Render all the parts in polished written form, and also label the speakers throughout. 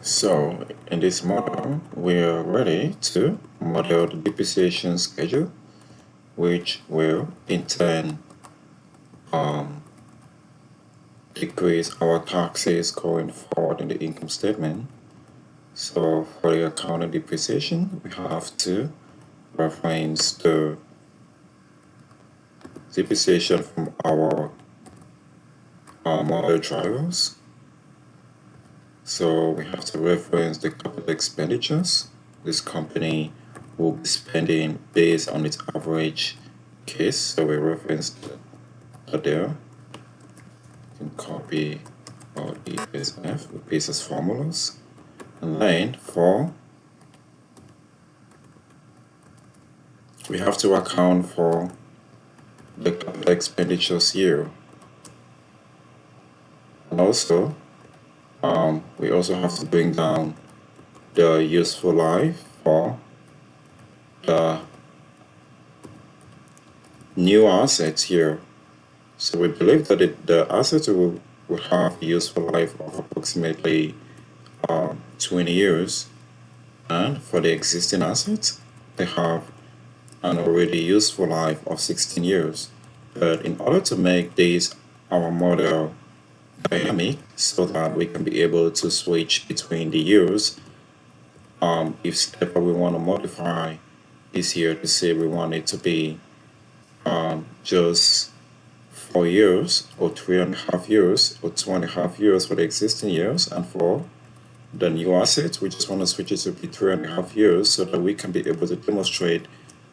Speaker 1: So in this model, we are ready to model the depreciation schedule, which will in turn decrease our taxes going forward in the income statement. So for the accounting depreciation, we have to reference the depreciation from our model drivers. So we have to reference the capital expenditures this company will be spending based on its average case. So we reference that there. You can copy all the ESF with basis formulas. And then we have to account for the capital expenditures here. And also, we also have to bring down the useful life for the new assets here. So we believe that the assets will have a useful life of approximately 20 years. And for the existing assets, they have an already useful life of 16 years. But in order to make this our model dynamic so that we can be able to switch between the years, if ever we want to modify this here to say we want it to be just 4 years or 3.5 years or 2.5 years for the existing years, and for the new assets we just want to switch it to be 3.5 years so that we can be able to demonstrate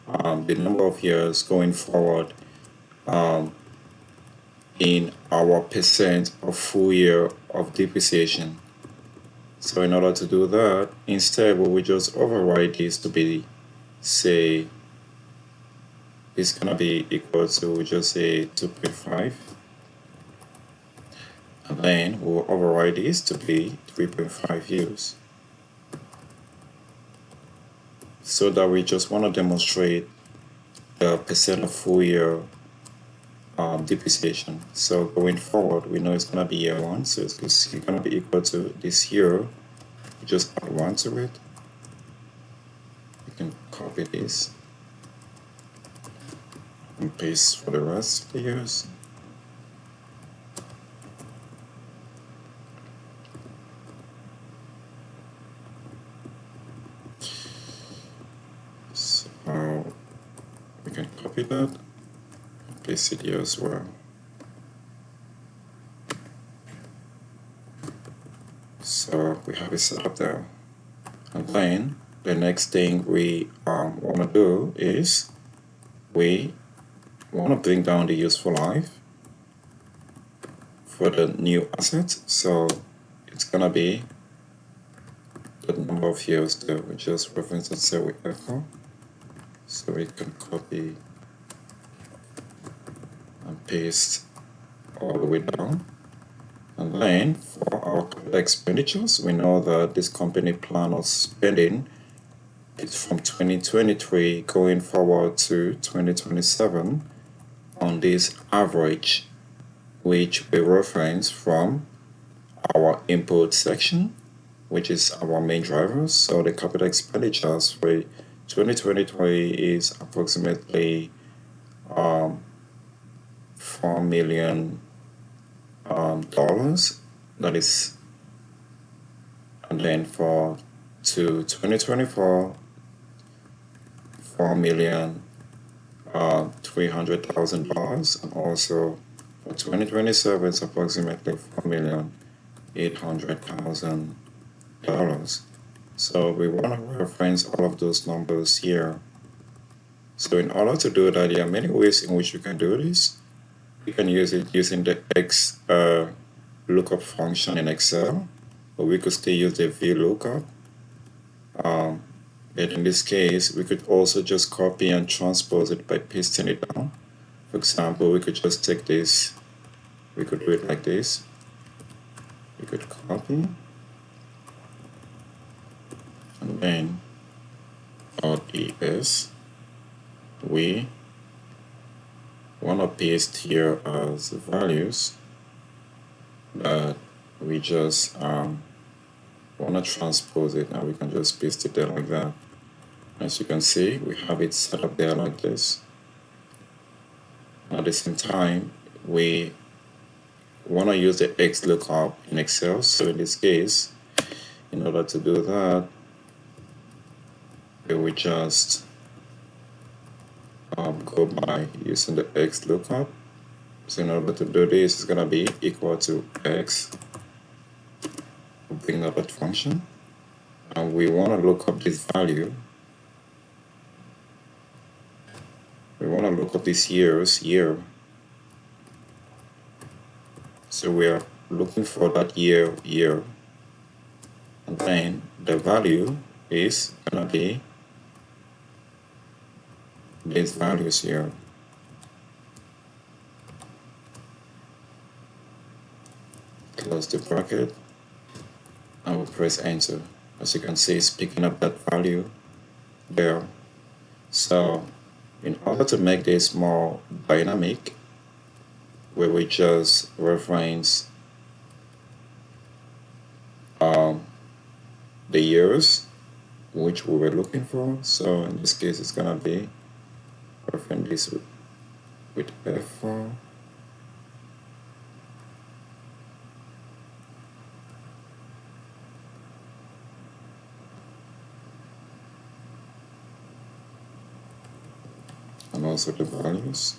Speaker 1: the number of years going forward in our percent of full year of depreciation. So in order to do that, instead we will just override this to be, say, it's gonna be equal to just say 2.5, and then we'll override this to be 3.5 years. So that we just want to demonstrate the percent of full year depreciation. So going forward, we know it's gonna be year 1, so it's gonna be equal to this year. You just add 1 to it. You can copy this and paste for the rest of the years. So we can copy that and paste it here as well. So we have it set up there. And then the next thing we want to do is we want to bring down the useful life for the new assets. So it's gonna be the number of years there. We just reference it, say we echo. So we can copy and paste all the way down. And then for our capital expenditures, we know that this company plan on spending it from 2023 going forward to 2027 on this average, which we reference from our input section, which is our main drivers. So the capital expenditures for 2023 is approximately $4 million. That is, and then for 2024, $4,300,000, and also for 2027 it's approximately $4,800,000. So we want to reference all of those numbers here. So in order to do that, there are many ways in which you can do this. You can use it using the X lookup function in Excel, or we could still use the VLOOKUP. But in this case, we could also just copy and transpose it by pasting it down. For example, we could just take this, we could do it like this. We could copy, and then Alt-ES, we want to paste here as values that we just want to transpose it, now we can just paste it there like that. As you can see, we have it set up there like this. At the same time, we want to use the X lookup in Excel. So in this case, in order to do that, we will just go by using the X lookup. So in order to do this, it's going to be equal to X. We'll bring up that function. And we want to look up this value. We want to look up this year. So we are looking for that year. And then the value is going to be these values here. Close the bracket and we'll press enter. As you can see, it's picking up that value there. So in order to make this more dynamic, we will just reference the years which we were looking for. So in this case, it's gonna be reference this with F4. And also the values.